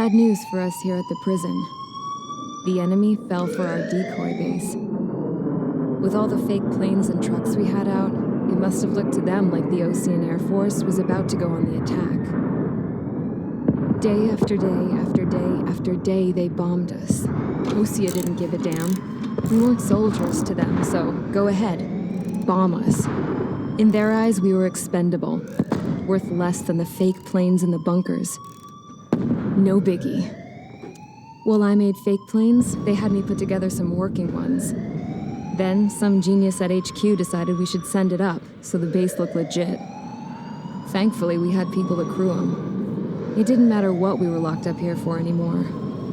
bad news for us here at the prison. The enemy fell for our decoy base. With all the fake planes and trucks we had out, it must have looked to them like the Ocean Air Force was about to go on the attack. Day after day after day after day, they bombed us. Osea didn't give a damn. We weren't soldiers to them, so go ahead. Bomb us. In their eyes, we were expendable. Worth less than the fake planes in the bunkers. No biggie. While I made fake planes, they had me put together some working ones. Then, some genius at HQ decided we should send it up, so the base looked legit. Thankfully, we had people to crew them. It didn't matter what we were locked up here for anymore.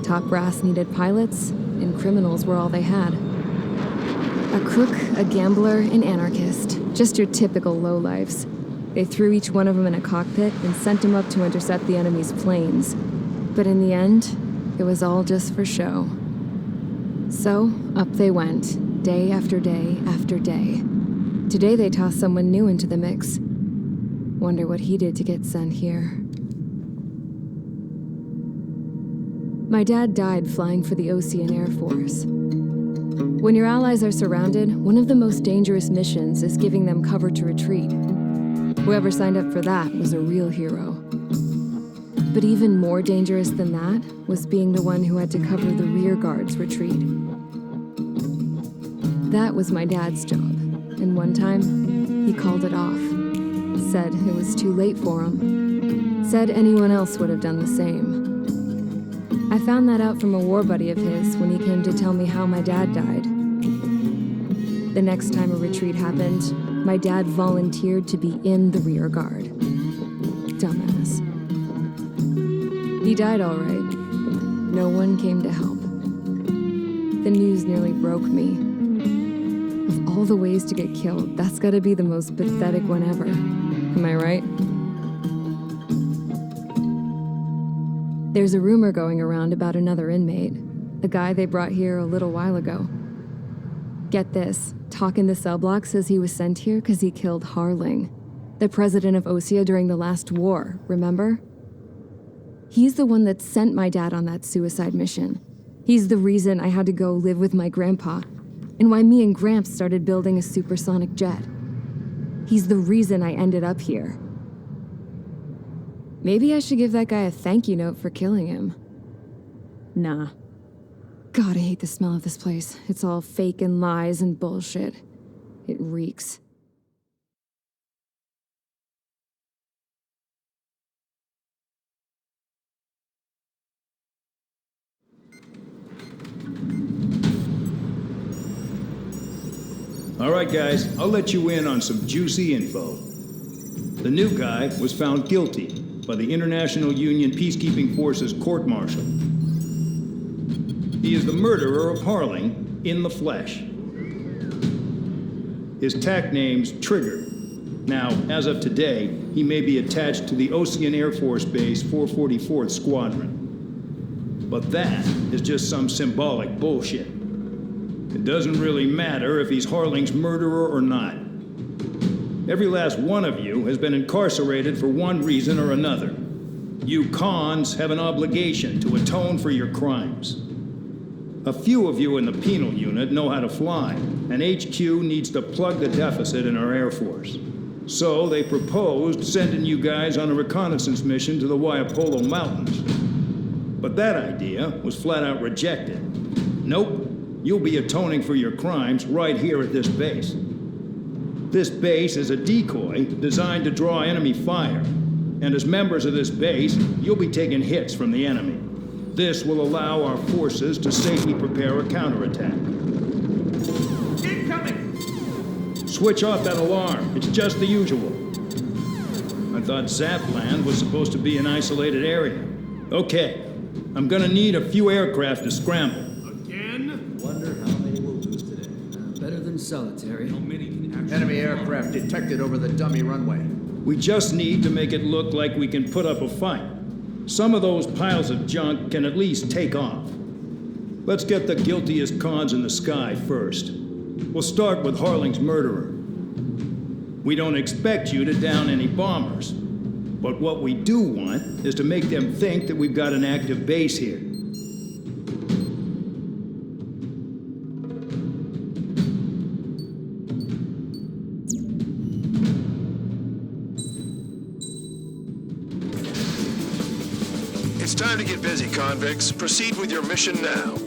Top brass needed pilots, and criminals were all they had. A crook, a gambler, an anarchist. Just your typical lowlifes. They threw each one of them in a cockpit and sent them up to intercept the enemy's planes. But in the end, it was all just for show. So, up they went, day after day after day. Today they tossed someone new into the mix. Wonder what he did to get sent here. My dad died flying for the Ocean Air Force. When your allies are surrounded, one of the most dangerous missions is giving them cover to retreat. Whoever signed up for that was a real hero. But even more dangerous than that was being the one who had to cover the rear guard's retreat. That was my dad's job, and one time, he called it off. Said it was too late for him. Said anyone else would have done the same. I found that out from a war buddy of his when he came to tell me how my dad died. The next time a retreat happened, my dad volunteered to be in the rear guard. Dumbass. He died all right. No one came to help. The news nearly broke me. Of all the ways to get killed, that's gotta be the most pathetic one ever. Am I right? There's a rumor going around about another inmate, a guy they brought here a little while ago. Get this, talk in the cell block says he was sent here because he killed Harling, the president of Osea during the last war, remember? He's the one that sent my dad on that suicide mission. He's the reason I had to go live with my grandpa, and why me and Gramps started building a supersonic jet. He's the reason I ended up here. Maybe I should give that guy a thank you note for killing him. Nah. God, I hate the smell of this place. It's all fake and lies and bullshit. It reeks. All right, guys, I'll let you in on some juicy info. The new guy was found guilty by the International Union Peacekeeping Forces court-martial. He is the murderer of Harling in the flesh. His TAC name's Trigger. Now, as of today, he may be attached to the Ocean Air Force Base 444th Squadron. But that is just some symbolic bullshit. It doesn't really matter if he's Harling's murderer or not. Every last one of you has been incarcerated for one reason or another. You cons have an obligation to atone for your crimes. A few of you in the penal unit know how to fly, and HQ needs to plug the deficit in our Air Force. So they proposed sending you guys on a reconnaissance mission to the Waiapolo Mountains. But that idea was flat out rejected. Nope, you'll be atoning for your crimes right here at this base. This base is a decoy designed to draw enemy fire, and as members of this base, you'll be taking hits from the enemy. This will allow our forces to safely prepare a counterattack. Incoming! Switch off that alarm. It's just the usual. I thought Zapland was supposed to be an isolated area. Okay, I'm gonna need a few aircraft to scramble. Again? Wonder how many we'll lose today. Better than solitary. How many can actually... Enemy aircraft detected over the dummy runway. We just need to make it look like we can put up a fight. Some of those piles of junk can at least take off. Let's get the guiltiest cons in the sky first. We'll start with Harling's murderer. We don't expect you to down any bombers. But what we do want is to make them think that we've got an active base here. It's time to get busy, convicts. Proceed with your mission now.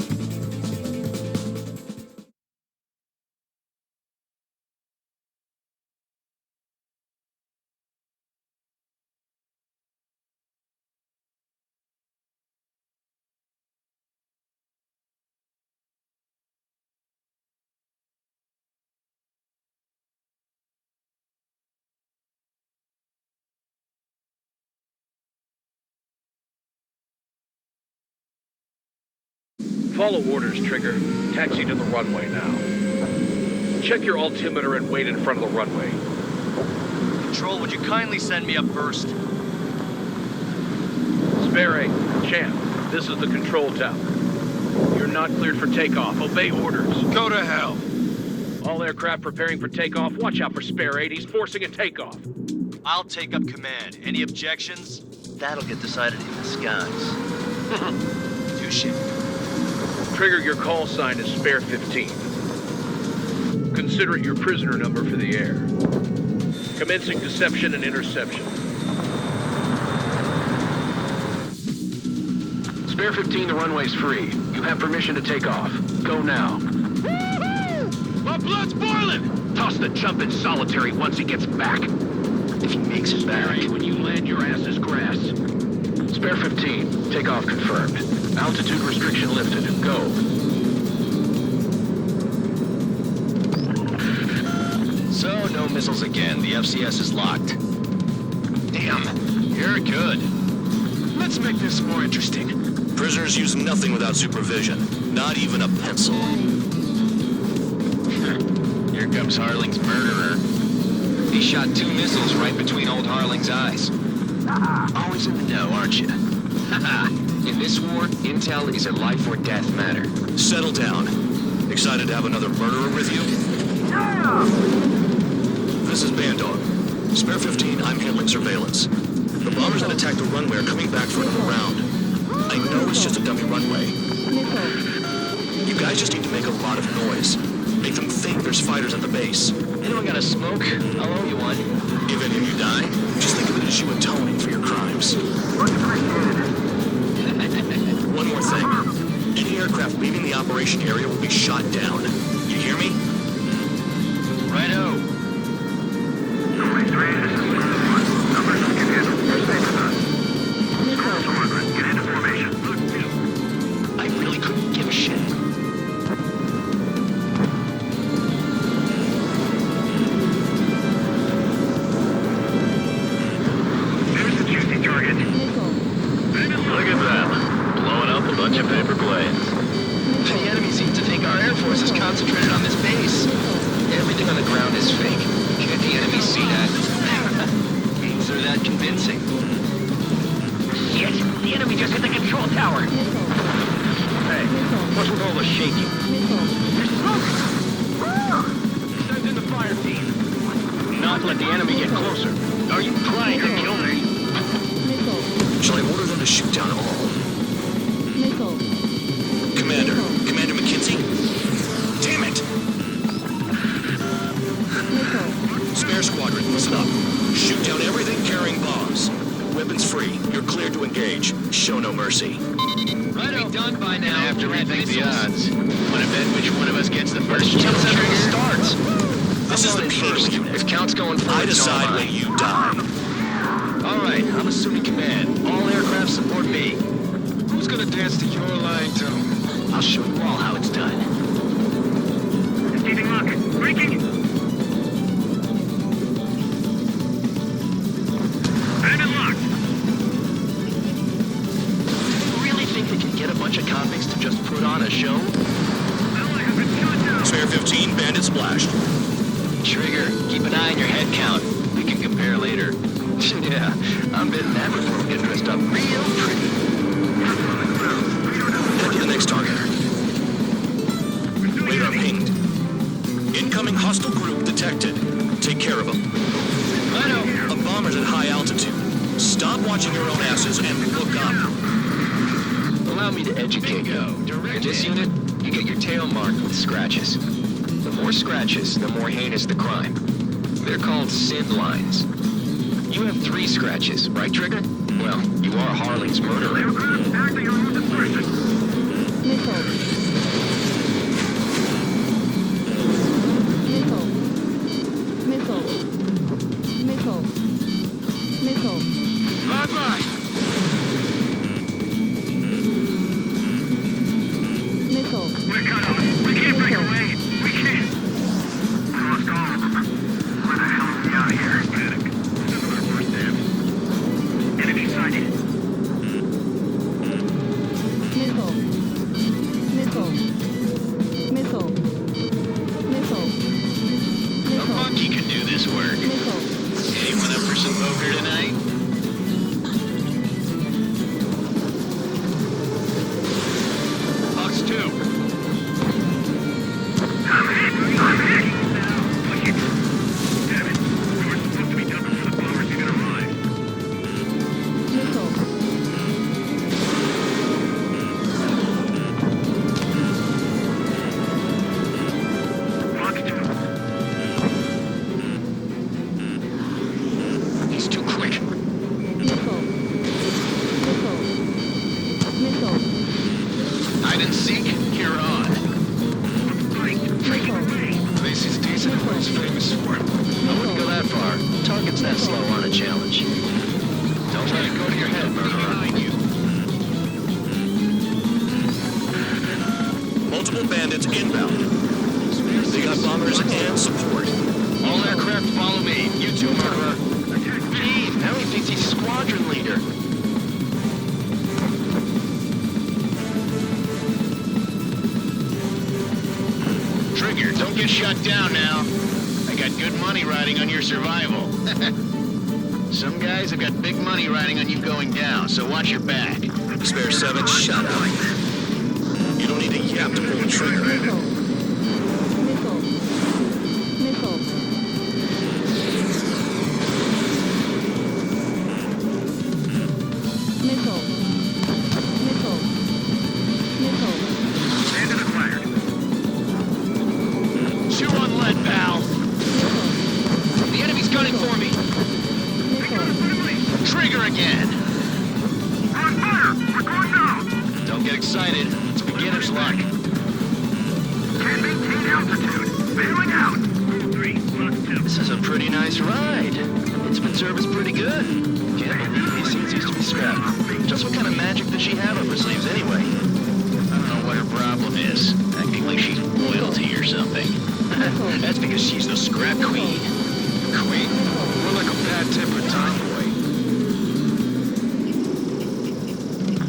Follow orders, Trigger. Taxi to the runway now. Check your altimeter and wait in front of the runway. Control, would you kindly send me up first? Spare 8, Champ, this is the control tower. You're not cleared for takeoff. Obey orders. Go to hell. All aircraft preparing for takeoff. Watch out for Spare 8. He's forcing a takeoff. I'll take up command. Any objections? That'll get decided in the skies. Touche. Trigger, your call sign is Spare 15. Consider it your prisoner number for the air. Commencing deception and interception. Spare 15, the runway's free. You have permission to take off. Go now. My blood's boiling! Toss the jump in solitary once he gets back. If he makes it back, when you land, your ass is grass. Spare 15, takeoff confirmed. Altitude restriction lifted. Go. So, no missiles again. The FCS is locked. Damn, you're good. Let's make this more interesting. Prisoners use nothing without supervision, not even a pencil. Here comes Harling's murderer. He shot 2 missiles right between old Harling's eyes. Always in the know, aren't you? In this war, intel is a life or death matter. Settle down. Excited to have another murderer with you? This is Bandog. Spare 15, I'm handling surveillance. The bombers that attacked the runway are coming back for another round. I know it's just a dummy runway. You guys just need to make a lot of noise. Make them think there's fighters at the base. Anyone got a smoke? I'll owe you one. If any of you die, just think of it as you atoning for your crimes. One more thing. Any aircraft leaving the operation area will be shot down. You hear me? Righto. This is numbers we can handle. You're safe with us. Get into formation. I really couldn't give a shit. There's the juicy target. Look at that. Blowing up a bunch of paper planes. The enemy seems to think our Air Force is concentrated on this base. Everything on the ground is fake. Can't the enemy see that? Means they're that convincing. Shit! The enemy just hit the control tower! Hey, what's with all the shaking? There's smoke! Send in the fire team. Not let the enemy get closer. Are you trying to kill me? Shall I order them to shoot down all? Commander McKenzie? Damn it! Spare squadron, listen up. Shoot down everything carrying bombs. Weapons free. You're cleared to engage. Show no mercy. Righto. Be done by now. I have to rethink the odds. Want to bet which one of us gets the first jump trigger starts? This is the first. Beatles unit. If count's going forward, I decide when you die. All right, I'm assuming command. All aircraft support me. Who's gonna dance to your line tone? I'll show you all how it's done. Receiving lock. Breaking. Bandit locked. Really think they can get a bunch of convicts to just put on a show? Ally has been shot down. Spare 15, bandit splashed. Trigger, keep an eye on your head count. We can compare later. Yeah, I'm betting that before we get dressed up real pretty. Head to the next target. Radar pinged. Incoming hostile group detected. Take care of them. Righto. A bomber's at high altitude. need to educate you. In this unit, you get your tail marked with scratches. The more scratches, the more heinous the crime. They're called sin lines. You have 3 scratches, right, Trigger? Well, you are Harling's murderer. Bye-bye. We're cut off. We can't break away. We can't. We lost all of them. Where the hell are we out here? Panic. This is our first damage. Enemy sighted. A monkey can do this work. Anyone up for some poker tonight? Box 2. I'm hit. Push it. Damn it. We were supposed to be done before the bombers even arrived. Box 2. He's too quick. Hide and seek, you're on. This is decent at what he's famous for. I wouldn't go that far. Targets that slow aren't a challenge. Don't let it go to your head, murderer. Multiple bandits inbound. They got bombers and support. All aircraft follow me. You too, murderer. Jeez, now he thinks he's squadron leader. Trigger, don't get shut down now. I got good money riding on your survival. Some guys have got big money riding on you going down, so watch your back. Spare 7, shut up. You don't need a yap to pull the trigger. Bandit acquired. Chew on lead, pal. The enemy's gunning for me. Trigger again. We're on fire. We're going down. Don't get excited. It's beginner's luck. Can't maintain altitude. Bailing out. 3, box 2. This is a pretty nice ride. Instrument service pretty good. Can't believe these seats used to be scrapped. Just what kind of magic does she have up her sleeves anyway? I don't know what her problem is. Acting like she's royalty or something. That's because she's the scrap queen. Queen? More like a bad-tempered tomboy.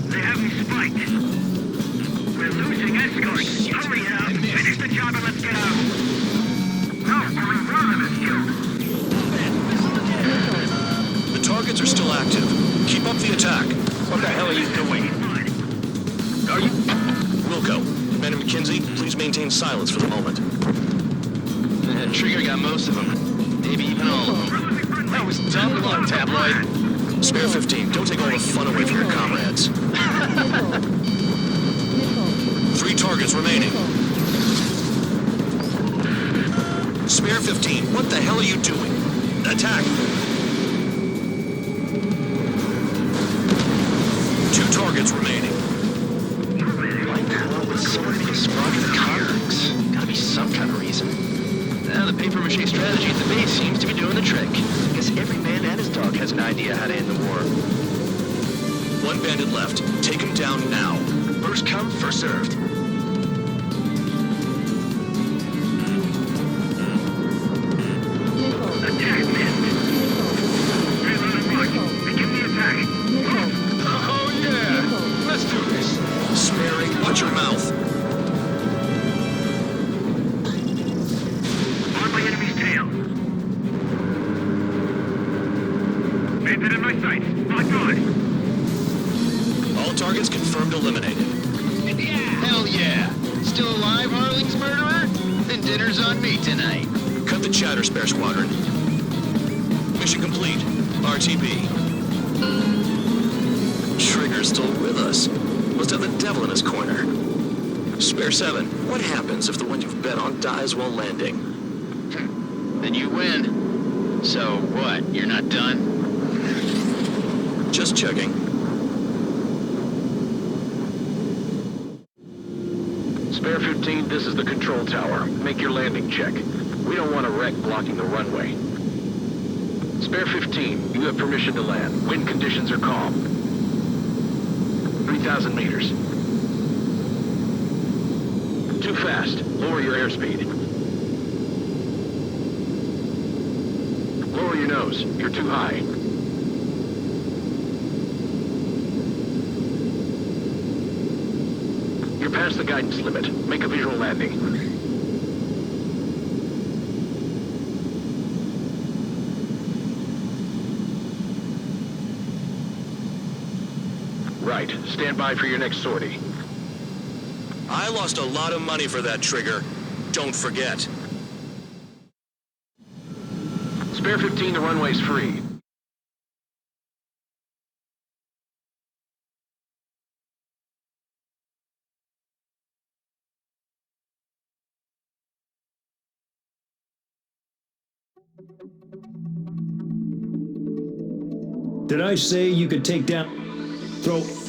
They have me spiked. We're losing escorts. Hurry up. Finish the job and let's get out. No, only one of them is killed. The targets are still active. Keep up the attack. What the hell are you doing? Are you... Wilco, Commander McKenzie, please maintain silence for the moment. Trigger got most of them. Maybe even all of them. That was dumb luck, tabloid. Spare 15, don't take all the fun away from your comrades. 3 targets remaining. Spare 15, what the hell are you doing? Attack! 2 targets remaining. Why the hell would someone be a squadron of convicts? Gotta be some kind of reason. Now the paper-mache strategy at the base seems to be doing the trick. I guess every man and his dog has an idea how to end the war. 1 bandit left. Take him down now. First come, first served. Attack missed. Reload and run. Begin the attack. Oh yeah! Let's do this. Sparing, watch your mouth. On my enemy's tail. Bandit in my sights. Not good. All targets confirmed eliminated. Hell yeah! Still alive, Harling's murderer? Then dinner's on me tonight. Cut the chatter, Spare Squadron. Mission complete. RTB. Trigger's still with us. must have the devil in his corner. Spare 7, what happens if the one you've bet on dies while landing? Then you win. So what, you're not done? Just checking. Spare 15, this is the control tower. Make your landing check. We don't want a wreck blocking the runway. Spare 15, you have permission to land. Wind conditions are calm. 3,000 meters. Too fast. Lower your airspeed. Lower your nose. You're too high. You're past the guidance limit. Make a visual landing. Right. Stand by for your next sortie. I lost a lot of money for that trigger. Don't forget. Spare 15, the runway's free. Did I say you could take down... Throw...